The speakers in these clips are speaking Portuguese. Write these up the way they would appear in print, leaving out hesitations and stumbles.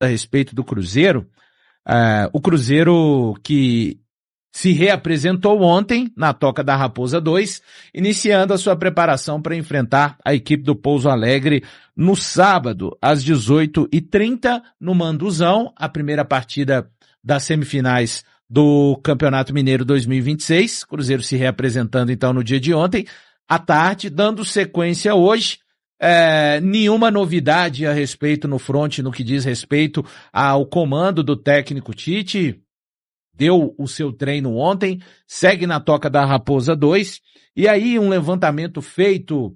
a respeito do Cruzeiro, o Cruzeiro que se reapresentou ontem na Toca da Raposa 2, iniciando a sua preparação para enfrentar a equipe do Pouso Alegre no sábado, às 18h30, no Manduzão, a primeira partida das semifinais do Campeonato Mineiro 2026, Cruzeiro se reapresentando então no dia de ontem, à tarde, dando sequência hoje. Nenhuma novidade a respeito no front, no que diz respeito ao comando do técnico Tite, deu o seu treino ontem, segue na Toca da Raposa 2, e aí um levantamento feito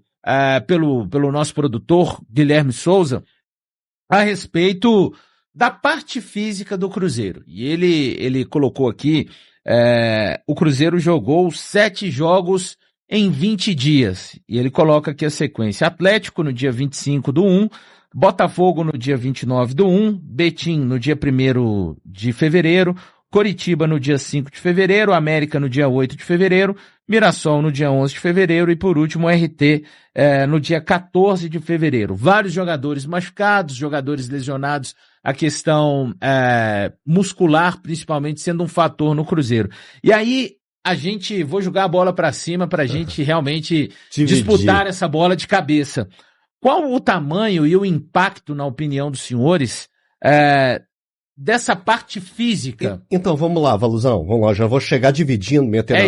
pelo nosso produtor Guilherme Souza a respeito da parte física do Cruzeiro. E ele colocou aqui, o Cruzeiro jogou 7 jogos em 20 dias. E ele coloca aqui a sequência: Atlético no dia 25/1, Botafogo no dia 29/1, Betim no dia 1º de fevereiro, Coritiba no dia 5 de fevereiro, América no dia 8 de fevereiro, Mirassol no dia 11 de fevereiro e, por último, RT no dia 14 de fevereiro. Vários jogadores machucados, jogadores lesionados, a questão muscular principalmente sendo um fator no Cruzeiro. E aí, vou jogar a bola para cima para a gente realmente disputar essa bola de cabeça. Qual o tamanho e o impacto, na opinião dos senhores, dessa parte física? Então, vamos lá, Valuzão, já vou chegar dividindo, metendo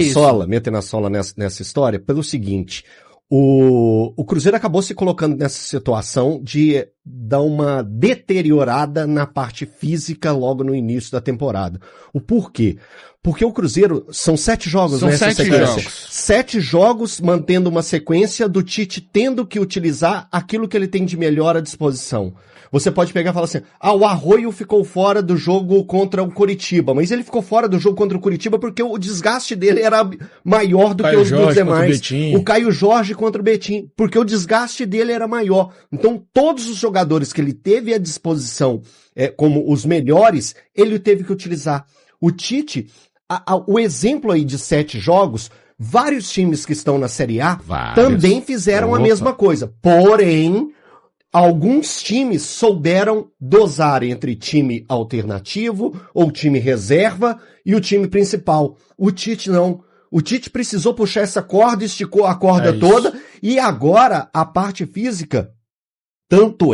na sola nessa história, pelo seguinte: o Cruzeiro acabou se colocando nessa situação de dar uma deteriorada na parte física logo no início da temporada. O porquê? Porque o Cruzeiro, são 7 jogos nessa sequência. 7 jogos mantendo uma sequência do Tite tendo que utilizar aquilo que ele tem de melhor à disposição. Você pode pegar e falar assim: o Arroio ficou fora do jogo contra o Coritiba, mas ele ficou fora do jogo contra o Coritiba porque o desgaste dele era maior do que os dos demais. O Caio Jorge contra o Betim, porque o desgaste dele era maior. Então, todos os jogadores que ele teve à disposição como os melhores, ele teve que utilizar. O Tite, o exemplo aí de 7 jogos, vários times que estão na Série A também fizeram a mesma coisa. Porém, alguns times souberam dosar entre time alternativo ou time reserva e o time principal. O Tite não. O Tite precisou puxar essa corda, esticou a corda toda, e agora a parte física, tanto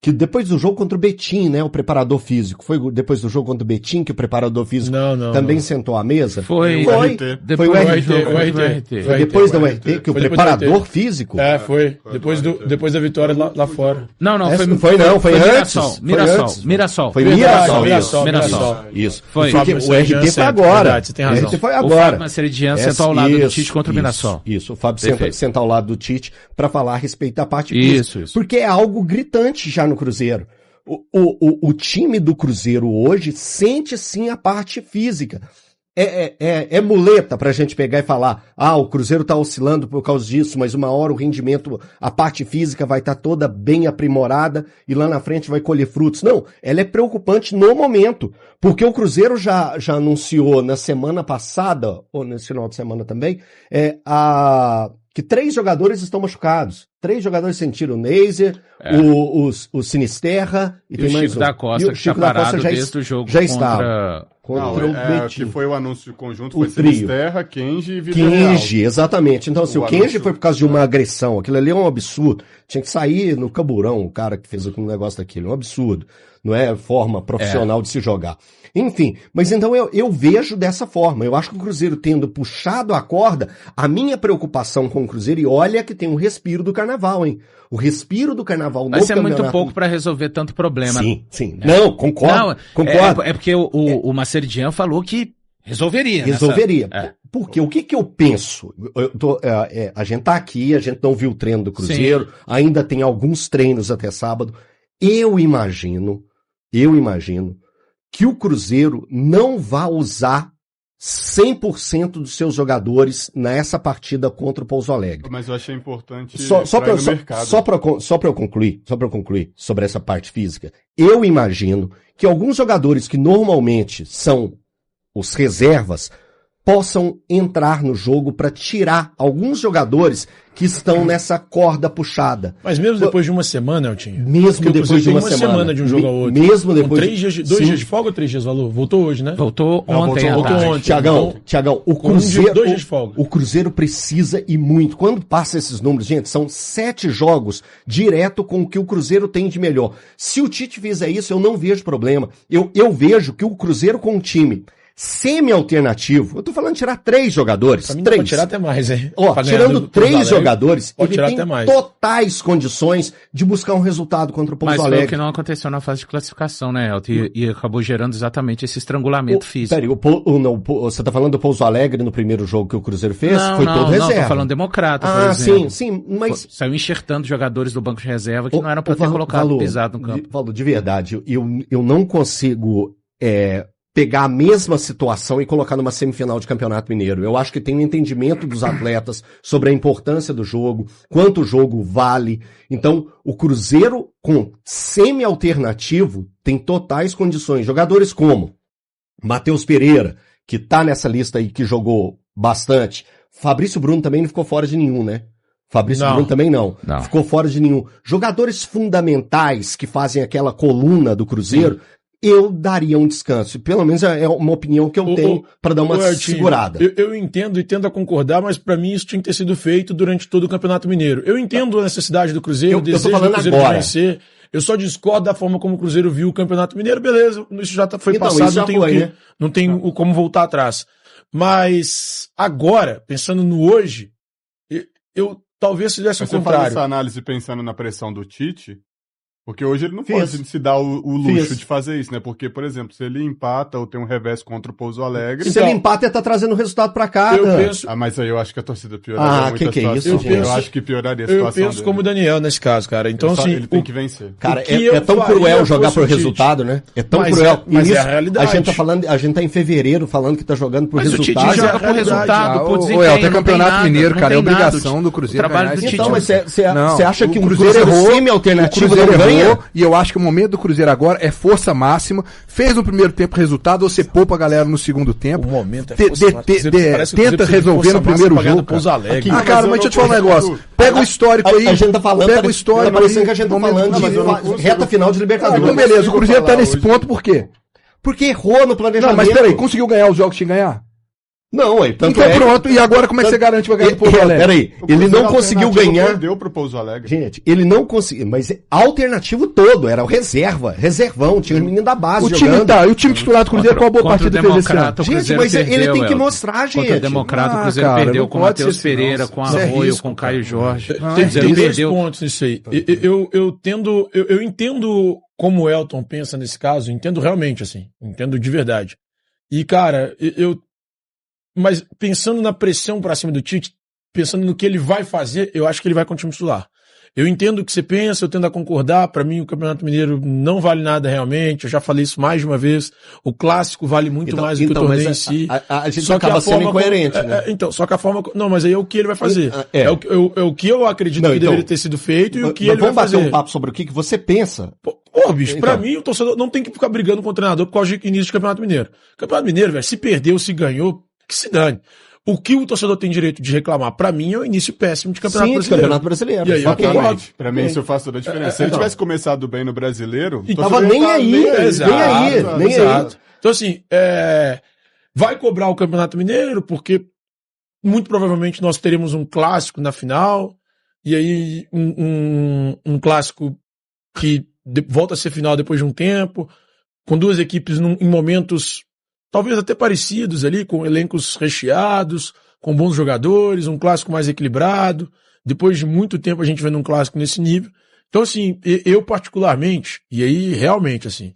que depois do jogo contra o Betim, né, o preparador físico, foi depois do jogo contra o Betim que o preparador físico também sentou à mesa? Foi o RT. Foi depois do RT que o preparador físico? Foi. Depois da vitória lá fora. Foi antes. Mirassol. Foi Mirassol. Isso. Porque o RT foi agora. Verdade, você tem razão. O RT foi agora. O Fábio Maceridian sentou ao lado do Tite contra o Mirassol. Isso, o Fábio sentou ao lado do Tite para falar a respeito da parte física. Isso. Porque é algo gritante já no Cruzeiro. O time do Cruzeiro hoje sente sim a parte física. É muleta pra gente pegar e falar: o Cruzeiro tá oscilando por causa disso, mas uma hora o rendimento, a parte física vai estar toda bem aprimorada e lá na frente vai colher frutos. Não, ela é preocupante no momento, porque o Cruzeiro já anunciou na semana passada, ou nesse final de semana também, que 3 jogadores estão machucados. 3 jogadores sentiram: o Neiser, o Sinisterra e tem mais Chico da Costa, o Chico da Costa desde o jogo já estava. Que foi o anúncio conjunto, foi Sinisterra, Kenji e Vitor Kenji, exatamente. Então, assim, o Kenji foi por causa de uma agressão. Aquilo ali é um absurdo. Tinha que sair no camburão o cara que fez aquele negócio daquilo. É um absurdo. Não é forma profissional de se jogar. Enfim, mas então eu vejo dessa forma. Eu acho que o Cruzeiro tendo puxado a corda, a minha preocupação com o Cruzeiro, e olha que tem um respiro do carnaval, hein? O respiro do carnaval no campeonato. Vai ser muito pouco para resolver tanto problema. Sim. Não, concordo. Concordo. É porque o Maceridian falou que resolveria. Porque o que eu penso? A gente tá aqui, a gente não viu o treino do Cruzeiro, ainda tem alguns treinos até sábado. Eu imagino que o Cruzeiro não vai usar 100% dos seus jogadores nessa partida contra o Pouso Alegre. Mas eu achei importante só para eu concluir sobre essa parte física. Eu imagino que alguns jogadores que normalmente são os reservas possam entrar no jogo para tirar alguns jogadores que estão nessa corda puxada. Mas mesmo depois de uma semana, Eltinho? Mesmo depois de uma semana de um jogo ao outro. Mesmo depois... 3 dias, 2 dias de folga ou 3 dias, Valor? Voltou hoje, né? Voltou ontem. Voltou ontem. Tiagão, o Cruzeiro... 2 dias de folga. O Cruzeiro precisa e muito. Quando passa esses números, gente, são 7 jogos direto com o que o Cruzeiro tem de melhor. Se o Tite fizer isso, eu não vejo problema. Eu vejo que o Cruzeiro com um time semi-alternativo, eu tô falando de tirar 3 jogadores. Pra mim 3. Pode tirar até mais, hein? Tirando 3 jogadores, pode ele tem totais condições de buscar um resultado contra o Pouso Alegre. Mas foi o que não aconteceu na fase de classificação, né, Elton? E acabou gerando exatamente esse estrangulamento físico. Peraí, você tá falando do Pouso Alegre no primeiro jogo que o Cruzeiro fez? Foi todo reserva. Não, tô falando Democrata, por exemplo. Sim, mas... Saiu enxertando jogadores do banco de reserva que não eram pra ter pisado no campo. Valor, de verdade, eu não consigo... pegar a mesma situação e colocar numa semifinal de Campeonato Mineiro. Eu acho que tem um entendimento dos atletas sobre a importância do jogo, quanto o jogo vale. Então, o Cruzeiro, com semi-alternativo, tem totais condições. Jogadores como Matheus Pereira, que tá nessa lista aí, que jogou bastante. Fabrício Bruno também não ficou fora de nenhum, né? Bruno também não. Ficou fora de nenhum. Jogadores fundamentais que fazem aquela coluna do Cruzeiro... Sim. Eu daria um descanso. Pelo menos é uma opinião que eu tenho para dar uma segurada. Eu entendo e tendo a concordar, mas para mim isso tinha que ter sido feito durante todo o Campeonato Mineiro. Eu entendo a necessidade do Cruzeiro, o desejo do Cruzeiro de vencer. Eu só discordo da forma como o Cruzeiro viu o Campeonato Mineiro. Beleza, isso já foi passado, não tem como voltar atrás. Mas agora, pensando no hoje, eu talvez fizesse o contrário. Você faz essa análise pensando na pressão do Tite... Porque hoje ele não pode se dar o luxo de fazer isso, né? Porque, por exemplo, se ele empata ou tem um revés contra o Pouso Alegre... Se ele empata, ele tá trazendo o resultado pra cá. Mas aí eu acho que a torcida pioraria muito a situação. É isso? Eu acho que pioraria a situação Eu penso como o Daniel nesse caso, cara. Então, assim... Ele tem que vencer. Cara, é tão cruel jogar por resultado, né? É tão cruel. Mas é a realidade. A gente tá em fevereiro falando que tá jogando por resultado. Mas o Tite joga por resultado, por desempenho. É o Campeonato Mineiro, cara. É obrigação do Cruzeiro ganhar esse jogo. Então, mas você acha que o Cruzeiro errou, semi-alternativo não ganha? E eu acho que o momento do Cruzeiro agora é força máxima. Fez no primeiro tempo resultado, você poupa a galera no segundo tempo. O momento é força máxima. Tenta resolver no primeiro jogo. Cara, mas deixa eu te falar um negócio. Pega o histórico aí. A gente tá falando. Pega o histórico. Tá parecendo que a gente tá falando de reta final de Libertadores. Então, beleza, o Cruzeiro tá nesse ponto por quê? Porque errou no planejamento. Não, mas peraí, conseguiu ganhar os jogos que tinha que ganhar? Não, então pronto, e agora como é que você garante que vai ganhar pro Pouso Alegre? Peraí, ele não conseguiu ganhar. Deu pro Pouso Alegre. Gente, ele não conseguiu, mas alternativo todo, era o reservão, tinha o menino da base jogando. E o time titular do Cruzeiro, qual a boa partida fez esse ano? Gente, mas ele tem que mostrar, gente. Contra o Democrata, o Cruzeiro perdeu com o Matheus Pereira, com Arroio, com o Caio Jorge. Tem 2 pontos nisso aí. Eu entendo como o Elton pensa nesse caso, entendo realmente, assim, entendo de verdade. E, cara, mas pensando na pressão pra cima do Tite, pensando no que ele vai fazer, eu acho que ele vai com o time titular. Eu entendo o que você pensa, eu tendo a concordar. Pra mim, o Campeonato Mineiro não vale nada realmente. Eu já falei isso mais de uma vez. O clássico vale muito mais do que o torneio em si. A gente acaba sendo incoerente, né? Só que a forma... Não, mas aí é o que ele vai fazer. É o que eu acredito que deveria ter sido feito e o que ele vai fazer. Vamos bater um papo sobre o que você pensa. Bicho, pra mim, o torcedor não tem que ficar brigando com o treinador por causa de início de Campeonato Mineiro. Campeonato Mineiro, velho, se perdeu, se ganhou, que se dane. O que o torcedor tem direito de reclamar, pra mim, é o início péssimo de Campeonato Brasileiro. Campeonato Brasileiro. E aí, exatamente. Pra mim, isso faz toda a diferença. Se ele tivesse começado bem no Brasileiro... E tava nem aí. Então, assim, vai cobrar o Campeonato Mineiro, porque muito provavelmente nós teremos um clássico na final, e aí um clássico que volta a ser final depois de um tempo, com 2 equipes em momentos... talvez até parecidos ali, com elencos recheados, com bons jogadores, um clássico mais equilibrado. Depois de muito tempo a gente vendo um clássico nesse nível. Então, assim, eu particularmente, e aí realmente, assim,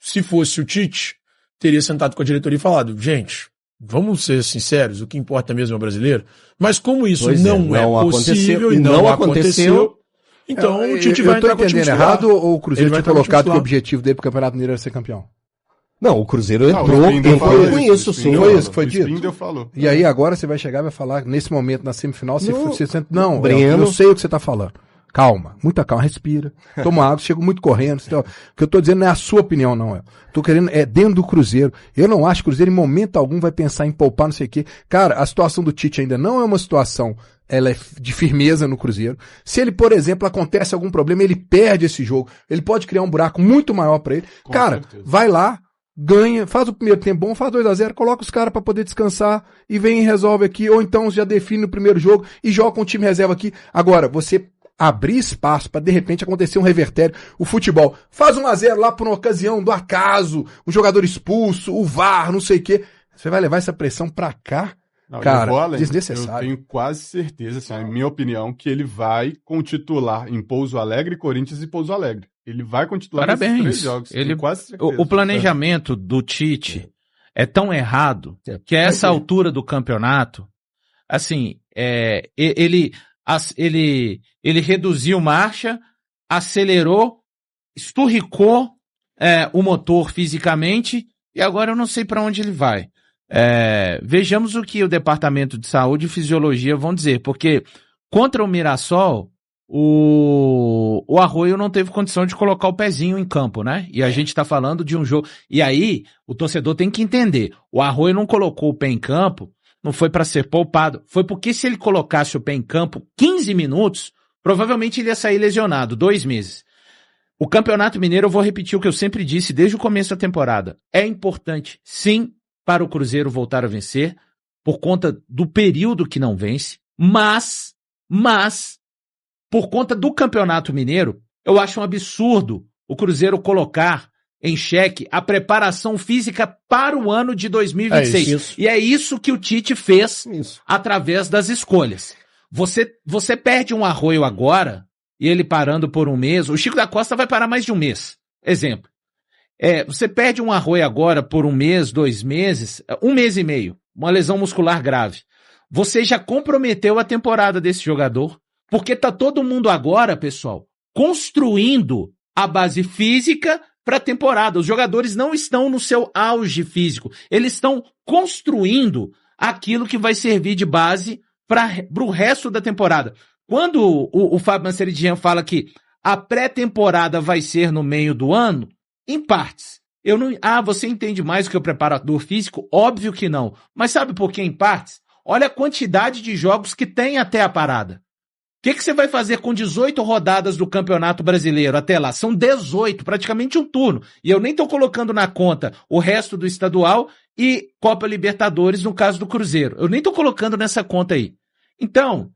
se fosse o Tite, teria sentado com a diretoria e falado, gente, vamos ser sinceros, o que importa mesmo é o brasileiro. Mas como isso não é possível e não aconteceu, então o Tite vai entrar com o time titular. Errado ou o Cruzeiro tinha colocado que o objetivo dele pro Campeonato Mineiro era ser campeão? Não, o Cruzeiro entrou com isso, sim. Foi isso que foi dito. Falou. E aí agora você vai chegar e vai falar, nesse momento, na semifinal, Breno, eu sei o que você tá falando. Calma, muita calma, respira, toma água, chega muito correndo. O que eu tô dizendo não é a sua opinião, não. Tô querendo, dentro do Cruzeiro. Eu não acho que o Cruzeiro em momento algum vai pensar em poupar, não sei o quê. Cara, a situação do Tite ainda não é uma situação, ela é de firmeza no Cruzeiro. Se ele, por exemplo, acontece algum problema, ele perde esse jogo, ele pode criar um buraco muito maior pra ele. Com certeza. Vai lá, ganha, faz o primeiro tempo bom, faz 2-0, coloca os caras pra poder descansar e vem e resolve aqui, ou então já define no primeiro jogo e joga com o time reserva aqui. Agora, você abrir espaço para de repente acontecer um revertério. O futebol faz 1-0 lá por uma ocasião do acaso, um jogador expulso, o VAR, não sei o quê. Você vai levar essa pressão pra cá? Não, cara, desnecessário. Eu tenho quase certeza, assim, em minha opinião, que ele vai com titular em Pouso Alegre, Corinthians e Pouso Alegre. Ele vai com titular nesses 3 jogos. Quase certeza. O planejamento do Tite é tão errado que a essa altura do campeonato, assim, ele reduziu marcha, acelerou, esturricou o motor fisicamente e agora eu não sei para onde ele vai. Vejamos o que o Departamento de Saúde e Fisiologia vão dizer, porque contra o Mirassol, o Arroio não teve condição de colocar o pezinho em campo, né? E a gente tá falando de um jogo... E aí, o torcedor tem que entender, o Arroio não colocou o pé em campo, não foi para ser poupado, foi porque se ele colocasse o pé em campo 15 minutos, provavelmente ele ia sair lesionado, 2 meses. O Campeonato Mineiro, eu vou repetir o que eu sempre disse desde o começo da temporada, é importante, sim, para o Cruzeiro voltar a vencer, por conta do período que não vence, mas, por conta do Campeonato Mineiro, eu acho um absurdo o Cruzeiro colocar em xeque a preparação física para o ano de 2026. Isso. E é isso que o Tite fez através das escolhas. Você perde um Arroio agora, e ele parando por 1 mês, o Chico da Costa vai parar mais de 1 mês. Exemplo. Você perde um Arroio agora por 1 mês, 2 meses, 1 mês e meio, uma lesão muscular grave. Você já comprometeu a temporada desse jogador, porque tá todo mundo agora, pessoal, construindo a base física para a temporada. Os jogadores não estão no seu auge físico, eles estão construindo aquilo que vai servir de base para o resto da temporada. Quando o Fábio Manceridian fala que a pré-temporada vai ser no meio do ano, em partes. Você entende mais do que o preparador físico? Óbvio que não. Mas sabe por que em partes? Olha a quantidade de jogos que tem até a parada. O que você vai fazer com 18 rodadas do Campeonato Brasileiro até lá? São 18, praticamente um turno. E eu nem estou colocando na conta o resto do estadual e Copa Libertadores no caso do Cruzeiro. Eu nem estou colocando nessa conta aí. Então,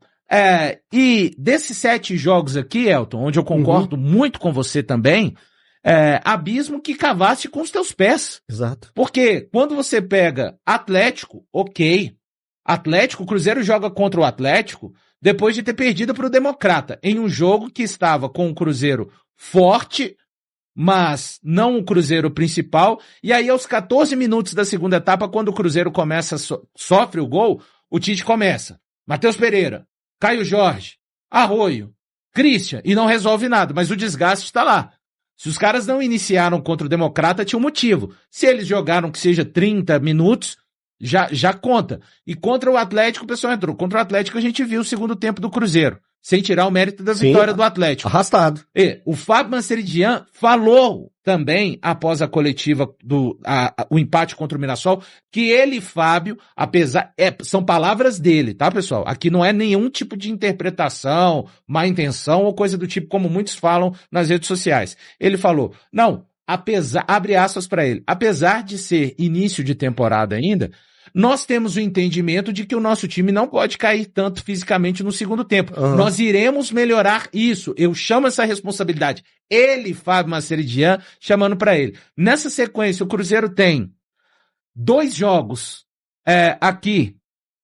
e desses 7 jogos aqui, Elton, onde eu concordo muito com você também, abismo que cavasse com os teus pés. Exato. Porque quando você pega Atlético, ok. Atlético, o Cruzeiro joga contra o Atlético depois de ter perdido para o Democrata, em um jogo que estava com o Cruzeiro forte, mas não o Cruzeiro principal, e aí aos 14 minutos da segunda etapa, quando o Cruzeiro começa, sofre o gol, o Tite começa. Matheus Pereira, Caio Jorge, Arroio, Christian, e não resolve nada, mas o desgaste está lá. Se os caras não iniciaram contra o Democrata, tinha um motivo. Se eles jogaram que seja 30 minutos, já conta. E contra o Atlético, o pessoal entrou. Contra o Atlético, a gente viu o segundo tempo do Cruzeiro, sem tirar o mérito da vitória do Atlético. Arrastado. O Fábio Manceridian falou também, após a coletiva o empate contra o Mirassol, que ele, Fábio, são palavras dele, tá, pessoal? Aqui não é nenhum tipo de interpretação, má intenção ou coisa do tipo, como muitos falam nas redes sociais. Ele falou, abre aspas para ele, apesar de ser início de temporada ainda, nós temos o entendimento de que o nosso time não pode cair tanto fisicamente no segundo tempo. Nós iremos melhorar isso. Eu chamo essa responsabilidade. Ele, Fábio Manceridian, chamando para ele. Nessa sequência, o Cruzeiro tem 2 jogos aqui,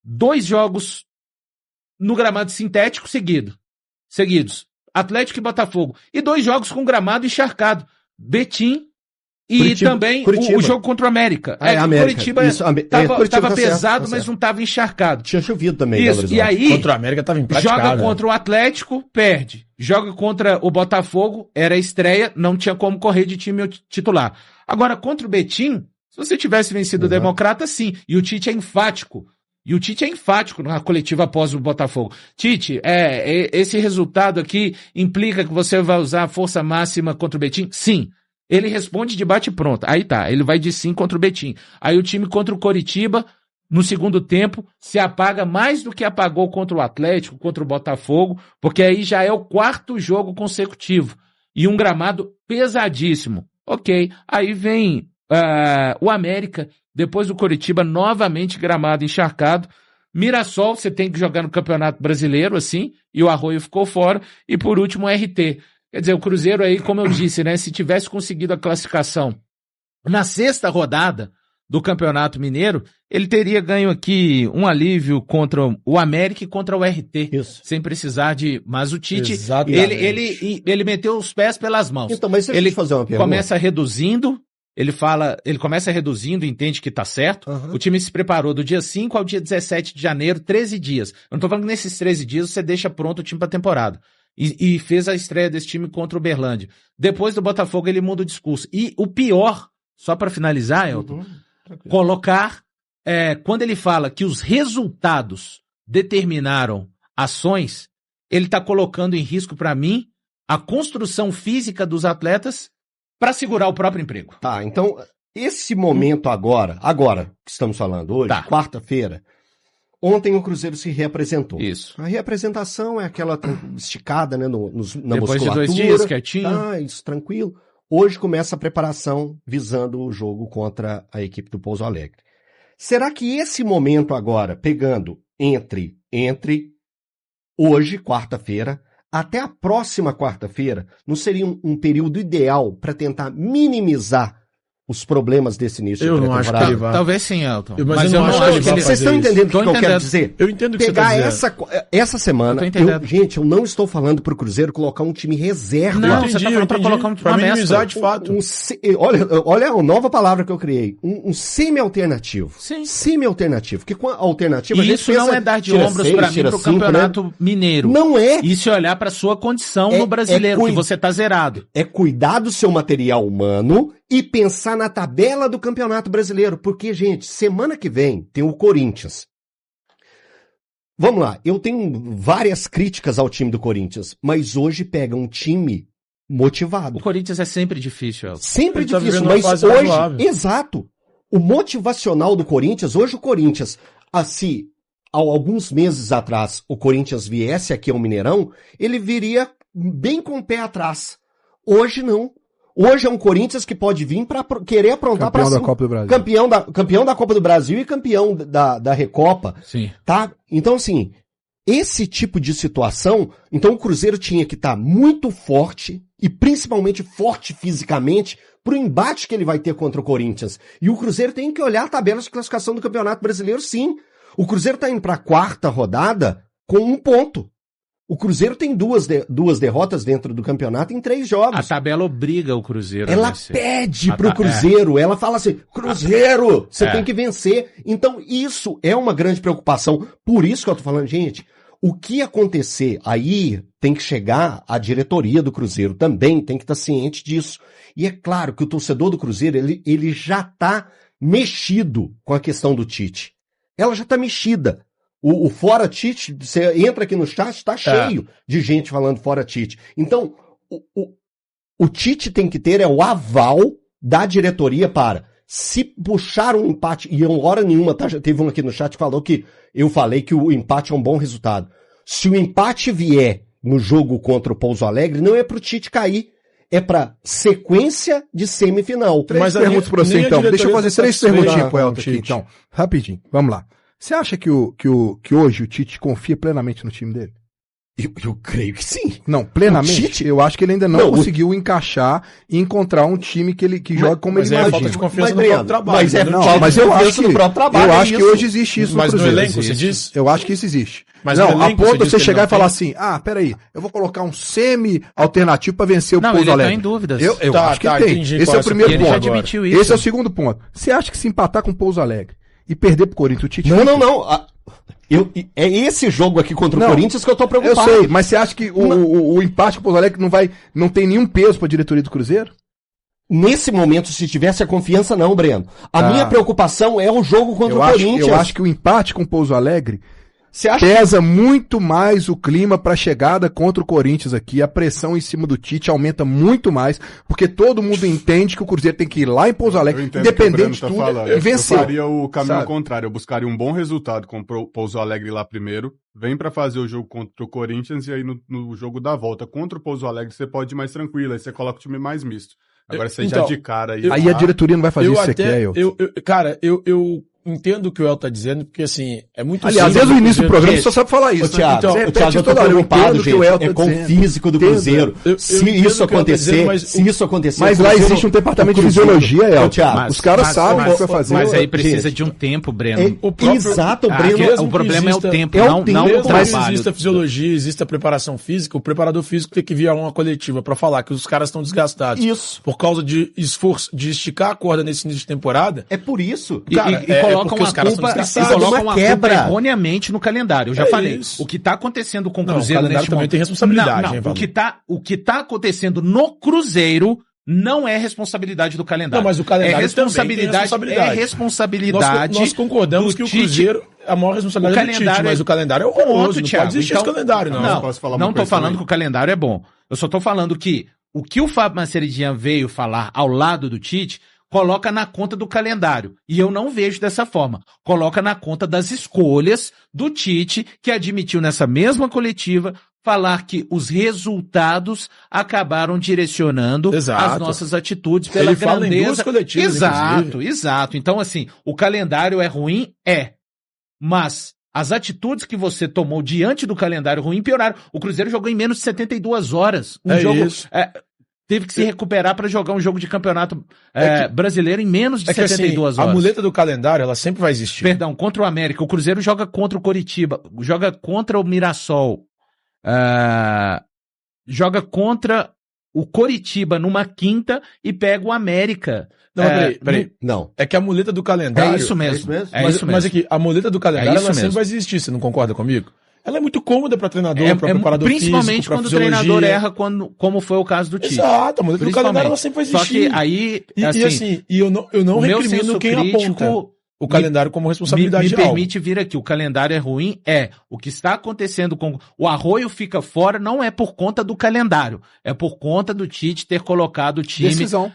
2 jogos no gramado sintético seguidos. Atlético e Botafogo. E 2 jogos com gramado encharcado. Betim e também o jogo contra o América. Curitiba estava pesado, mas não estava encharcado. Tinha chovido também. Isso, e aí contra o América estava impraticável. Joga contra o Atlético, perde. Joga contra o Botafogo, era estreia, não tinha como correr de time titular. Agora, contra o Betim, se você tivesse vencido o Democrata, sim. E o Tite é enfático. E o Tite é enfático na coletiva após o Botafogo. Tite, esse resultado aqui implica que você vai usar a força máxima contra o Betim? Sim. Ele responde de bate pronto. Aí tá, ele vai de sim contra o Betim. Aí o time contra o Coritiba, no segundo tempo, se apaga mais do que apagou contra o Atlético, contra o Botafogo, porque aí já é o 4º jogo consecutivo. E um gramado pesadíssimo. Ok, aí vem o América, depois do Coritiba, novamente gramado encharcado. Mirassol, você tem que jogar no Campeonato Brasileiro, assim, e o Arroio ficou fora. E por último, o RT. Quer dizer, o Cruzeiro aí, como eu disse, né, se tivesse conseguido a classificação na 6ª rodada do Campeonato Mineiro, ele teria ganho aqui um alívio contra o América e contra o RT. Isso. Sem precisar de... Mas o Tite, ele meteu os pés pelas mãos. Então, mas deixa eu te fazer uma pergunta. Começa reduzindo, ele começa reduzindo, entende que tá certo. Uhum. O time se preparou do dia 5 ao dia 17 de janeiro, 13 dias. Eu não tô falando que nesses 13 dias você deixa pronto o time pra temporada. E fez a estreia desse time contra o Uberlândia. Depois do Botafogo ele muda o discurso. E o pior, só pra finalizar, Elton, colocar, quando ele fala que os resultados determinaram ações, ele está colocando em risco, para mim, a construção física dos atletas para segurar o próprio emprego. Tá, então, esse momento agora que estamos falando hoje, quarta-feira, ontem o Cruzeiro se reapresentou. Isso. A reapresentação é aquela esticada, né, na Depois musculatura. Depois de 2 dias, quietinho. Tá, isso, tranquilo. Hoje começa a preparação visando o jogo contra a equipe do Pouso Alegre. Será que esse momento agora, pegando entre hoje, quarta-feira, até a próxima quarta-feira, não seria um período ideal para tentar minimizar os problemas desse início de pré-temporada? Eu não acho que ele vai. Talvez sim, Elton. Mas eu não acho que ele vai. Vocês estão entendendo o que eu quero dizer? Eu entendo o que pegar você está dizendo. Essa semana, eu não estou falando pro Cruzeiro colocar um time reserva. Não, você tá falando pra colocar um time pra minimizar de fato. Olha a nova palavra que eu criei. Um semi-alternativo. Sim. Semi-alternativo. Porque com a alternativa... E isso não é dar de ombros pra mim pro Campeonato Mineiro. Não é. Isso é olhar pra sua condição no Brasileiro, que você tá zerado. É cuidar do seu material humano e pensar na tabela do Campeonato Brasileiro. Porque, gente, semana que vem tem o Corinthians. Vamos lá, eu tenho várias críticas ao time do Corinthians, mas hoje pega um time motivado. O Corinthians é sempre difícil, Elton. Sempre difícil, mas hoje... Exato. O motivacional do Corinthians, hoje o Corinthians, assim, há alguns meses atrás, o Corinthians viesse aqui ao Mineirão, ele viria bem com o pé atrás. Hoje não. Hoje é um Corinthians que pode vir para querer aprontar para cima. Campeão da Copa do Brasil. Campeão da Copa do Brasil e campeão da Recopa. Sim. Tá? Então, assim, esse tipo de situação, então o Cruzeiro tinha que estar muito forte e principalmente forte fisicamente pro embate que ele vai ter contra o Corinthians. E o Cruzeiro tem que olhar a tabela de classificação do Campeonato Brasileiro, sim. O Cruzeiro tá indo para a 4ª rodada com 1 ponto. O Cruzeiro tem duas derrotas dentro do campeonato em 3 jogos. A tabela obriga o Cruzeiro a vencer. Ela pede pro Cruzeiro, ela fala assim, Cruzeiro, você tem que vencer. Então isso é uma grande preocupação. Por isso que eu tô falando, gente, o que acontecer aí tem que chegar à diretoria do Cruzeiro também, tem que estar ciente disso. E é claro que o torcedor do Cruzeiro, ele já tá mexido com a questão do Tite. Ela já tá mexida. O fora Tite, você entra aqui no chat, está cheio de gente falando fora Tite. Então, o Tite tem que ter o aval da diretoria para, se puxar um empate, e em hora nenhuma, tá, já teve um aqui no chat que falou que eu falei que o empate é um bom resultado. Se o empate vier no jogo contra o Pouso Alegre, não é pro Tite cair, é pra sequência de semifinal. 3 perguntas pra você, então. Deixa eu fazer 3 perguntinhas pro Elton aqui, então. Rapidinho, vamos lá. Você acha que hoje o Tite confia plenamente no time dele? Eu creio que sim. Não, plenamente? Tite... Eu acho que ele ainda não conseguiu encaixar e encontrar um time que joga como ele imagina. É falta de confiança no próprio trabalho. Mas eu acho que hoje existe isso no Cruzeiro. Mas no elenco, você diz? Eu acho que isso existe. Mas não, a ponto de você chegar e falar assim, peraí, eu vou colocar um semi-alternativo pra vencer o Pouso Alegre. Não, ele tá em dúvidas. Eu acho que tem. Esse é o primeiro ponto. Ele já admitiu isso. Esse é o segundo ponto. Você acha que se empatar com o Pouso Alegre e perder pro Corinthians, o Tite... Não. É esse jogo aqui contra o Corinthians que eu tô preocupado. Eu sei, mas você acha que o empate com o Pouso Alegre não tem nenhum peso pra diretoria do Cruzeiro? Nesse momento, se tivesse a confiança, não, Breno. A minha preocupação é o jogo contra o Corinthians. Eu acho que o empate com o Pouso Alegre pesa muito mais o clima para a chegada contra o Corinthians aqui. A pressão em cima do Tite aumenta muito mais, porque todo mundo entende que o Cruzeiro tem que ir lá em Pouso Alegre, independente de tudo, e vencer. Eu faria o caminho contrário. Eu buscaria um bom resultado com o Pouso Alegre lá primeiro, vem para fazer o jogo contra o Corinthians e aí no jogo da volta contra o Pouso Alegre você pode ir mais tranquilo, aí você coloca o time mais misto. Agora você já de cara aí... Aí a diretoria não vai fazer isso que você quer, Cara, eu entendo o que o El tá dizendo, porque assim, é muito simples. Aliás, desde o início do programa você só sabe falar isso. Thiago, então, o Thiago, eu tô preocupado, gente, é com o físico do Cruzeiro. Se isso acontecer... Mas lá existe um departamento de fisiologia, El. Os caras sabem o que vai fazer. Mas aí precisa de um tempo, Breno. Exato, Breno. O problema é o tempo, não o trabalho. Mas existe a fisiologia, existe a preparação física, o preparador físico tem que vir a uma coletiva pra falar que os caras estão desgastados. Isso. Por causa de esforço, de esticar a corda nesse início de temporada. É por isso. Colocam uma culpa erroneamente no calendário. Eu já falei. Isso. O que está acontecendo com o Cruzeiro neste momento tem responsabilidade. O que tá acontecendo no Cruzeiro não é responsabilidade do calendário. Não, mas o calendário é responsabilidade. Nós concordamos que o Cruzeiro é a maior responsabilidade do Tite, mas o calendário é horroroso. Não pode existir esse calendário, não. Não estou falando que o calendário é bom. Eu só estou falando que o que o Fábio Manceredinha veio falar ao lado do Tite coloca na conta do calendário. E eu não vejo dessa forma. Coloca na conta das escolhas do Tite, que admitiu nessa mesma coletiva falar que os resultados acabaram direcionando as nossas atitudes pela grandeza. Fala em duas coletivas, Exato. Então, assim, o calendário é ruim? É. Mas as atitudes que você tomou diante do calendário ruim pioraram. O Cruzeiro jogou em menos de 72 horas. Teve que se recuperar para jogar um jogo de campeonato brasileiro em menos de 72 horas. A muleta do calendário, ela sempre vai existir. Perdão, contra o América. O Cruzeiro joga contra o Coritiba, joga contra o Mirassol, joga contra o Coritiba numa quinta e pega o América. Não, peraí. Não. É que a muleta do calendário... É isso mesmo. Mas aqui, a muleta do calendário, ela sempre vai existir. Você não concorda comigo? Ela é muito cômoda para treinador, para preparador físico, principalmente quando o treinador erra, como foi o caso do Tite. Exato, a muleta do calendário ela sempre vai existir. Só que aí, eu não recrimino quem aponta o calendário como responsabilidade me permite vir aqui. O calendário é ruim? O que está acontecendo com o Arroio fica fora não é por conta do calendário, é por conta do Tite ter colocado o time. Decisão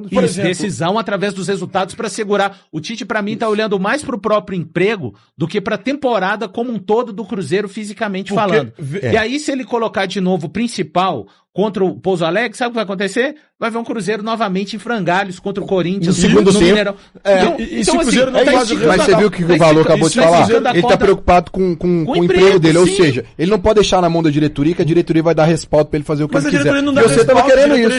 do Tite. Decisão através dos resultados para segurar. O Tite, para mim, está olhando mais para o próprio emprego do que para a temporada como um todo do Cruzeiro, fisicamente falando. E aí, se ele colocar de novo o principal contra o Pouso Alegre, sabe o que vai acontecer? Vai ver um Cruzeiro novamente em frangalhos contra o Corinthians. No segundo tempo. Mineirão. Então, o Cruzeiro não faz o resultado. Mas você viu o que o Valor acabou de falar? Ele está preocupado com o emprego dele. Ou seja, ele não pode deixar na mão da diretoria, que a diretoria vai dar respaldo para ele fazer o que ele quiser. Mas a diretoria não dá respaldo. Você estava querendo isso.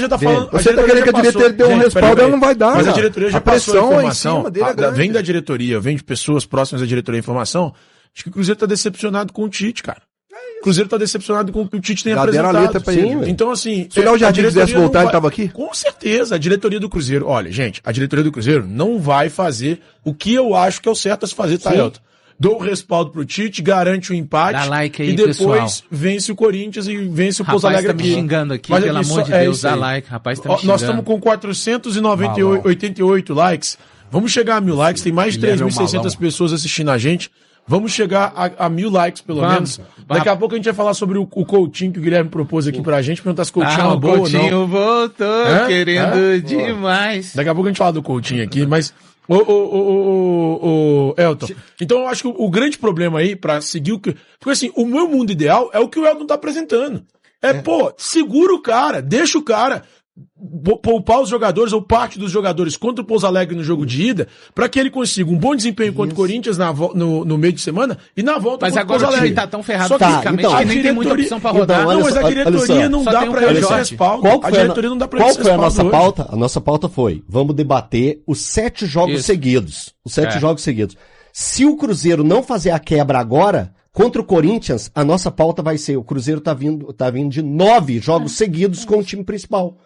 Você está querendo que a diretoria dê um respaldo, ela não vai dar. Mas a diretoria já passou a informação. Vem da diretoria, vem de pessoas próximas da diretoria a informação de que o Cruzeiro está decepcionado com o Tite, cara. O Cruzeiro tá decepcionado com o que o Tite tem apresentado. A letra pra ele. Então, assim... Se o Jardim quisesse voltar, ele tava aqui? Com certeza. A diretoria do Cruzeiro... Olha, gente, a diretoria do Cruzeiro não vai fazer o que eu acho que é o certo a se fazer, tá, Elton? Dou o respaldo pro Tite, garante o empate. Dá like aí, e depois pessoal. Vence o Corinthians e vence o Pouso Alegre aqui. Rapaz, tá me xingando aqui, pelo amor de Deus, dá like. Rapaz, tá me xingando. Nós estamos com 488 likes. Vamos chegar a 1000 likes. Tem mais de 3.600 pessoas assistindo a gente. Vamos chegar a 1000 likes, pelo menos. Daqui a pouco a gente vai falar sobre o Coutinho que o Guilherme propôs aqui pra gente, perguntar se o Coutinho é uma boa ou não. O Coutinho voltou, querendo demais. Daqui a pouco a gente fala do Coutinho aqui, mas... Elton. Então eu acho que o grande problema aí, pra seguir o que... Porque assim, o meu mundo ideal é o que o Elton tá apresentando. Segura o cara, deixa o cara... poupar os jogadores ou parte dos jogadores contra o Pouso Alegre no jogo de ida, para que ele consiga um bom desempenho contra o Corinthians no meio de semana e na volta contra o Pouso Alegre. Mas agora o time tá tão ferrado fisicamente que nem tem muita opção para rodar. Não, mas a diretoria não dá para ele esse respaldo. A diretoria não dá para ele esse respaldo. Qual foi a nossa pauta? A nossa pauta foi, vamos debater os 7 jogos seguidos. Os 7 jogos seguidos. Se o Cruzeiro não fazer a quebra agora, contra o Corinthians, a nossa pauta vai ser, o Cruzeiro tá vindo de 9 jogos seguidos com o time principal.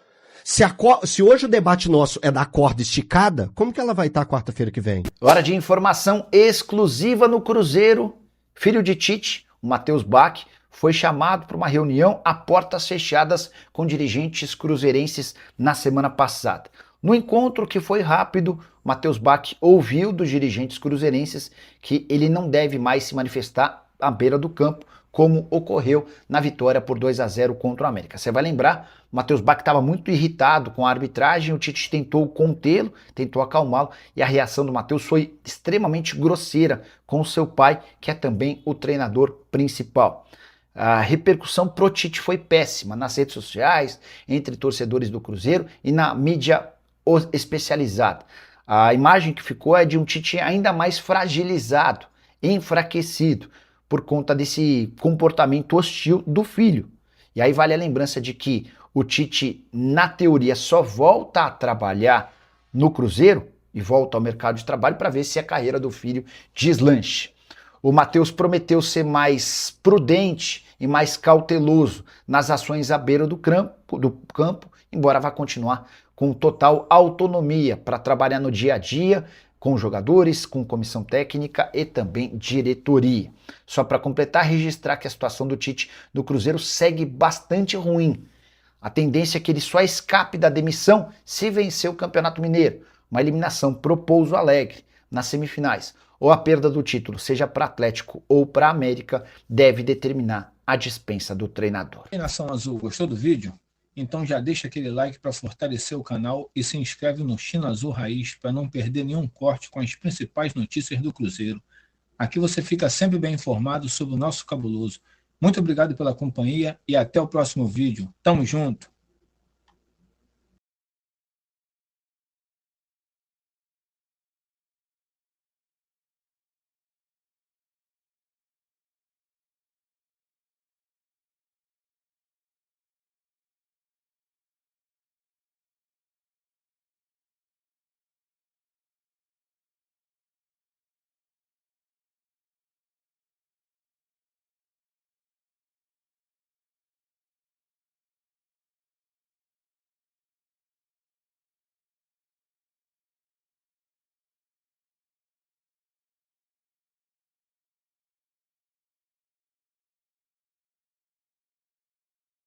Se hoje o debate nosso é da corda esticada, como que ela vai estar quarta-feira que vem? Hora de informação exclusiva no Cruzeiro. Filho de Tite, o Matheus Bach, foi chamado para uma reunião a portas fechadas com dirigentes cruzeirenses na semana passada. No encontro, que foi rápido, Matheus Bach ouviu dos dirigentes cruzeirenses que ele não deve mais se manifestar à beira do campo, como ocorreu na vitória por 2-0 contra o América. Você vai lembrar, o Matheus Bach estava muito irritado com a arbitragem, o Tite tentou contê-lo, tentou acalmá-lo, e a reação do Matheus foi extremamente grosseira com o seu pai, que é também o treinador principal. A repercussão pro Tite foi péssima nas redes sociais, entre torcedores do Cruzeiro e na mídia especializada. A imagem que ficou é de um Tite ainda mais fragilizado, enfraquecido, por conta desse comportamento hostil do filho. E aí vale a lembrança de que o Tite, na teoria, só volta a trabalhar no Cruzeiro e volta ao mercado de trabalho para ver se a carreira do filho deslanche. O Matheus prometeu ser mais prudente e mais cauteloso nas ações à beira do campo, embora vá continuar com total autonomia para trabalhar no dia a dia, com jogadores, com comissão técnica e também diretoria. Só para completar, registrar que a situação do Tite do Cruzeiro segue bastante ruim. A tendência é que ele só escape da demissão se vencer o Campeonato Mineiro, uma eliminação pro Pouso Alegre nas semifinais, ou a perda do título, seja para Atlético ou para América, deve determinar a dispensa do treinador. Nação Azul, gostou do vídeo? Então já deixa aquele like para fortalecer o canal e se inscreve no China Azul Raiz para não perder nenhum corte com as principais notícias do Cruzeiro. Aqui você fica sempre bem informado sobre o nosso cabuloso. Muito obrigado pela companhia e até o próximo vídeo. Tamo junto!